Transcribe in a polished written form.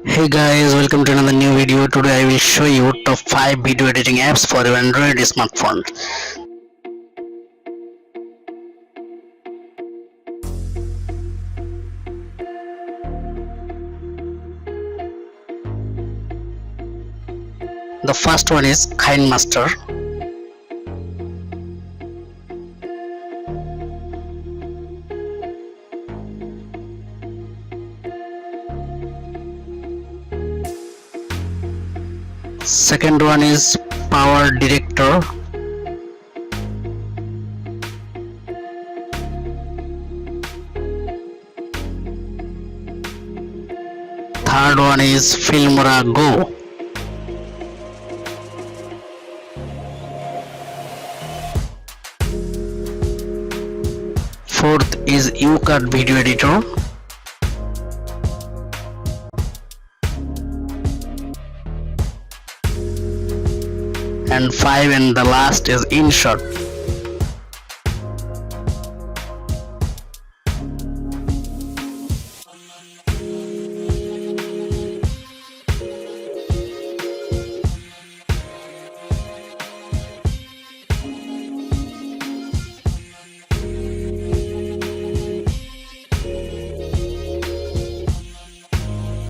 Hey guys, welcome to another new video. Today I will show you top 5 video editing apps for your Android smartphone. The first one is Kinemaster. Second one is Power Director. Third one is Filmora Go. Fourth is Youcut video editor. And 5 and the last is Inshot.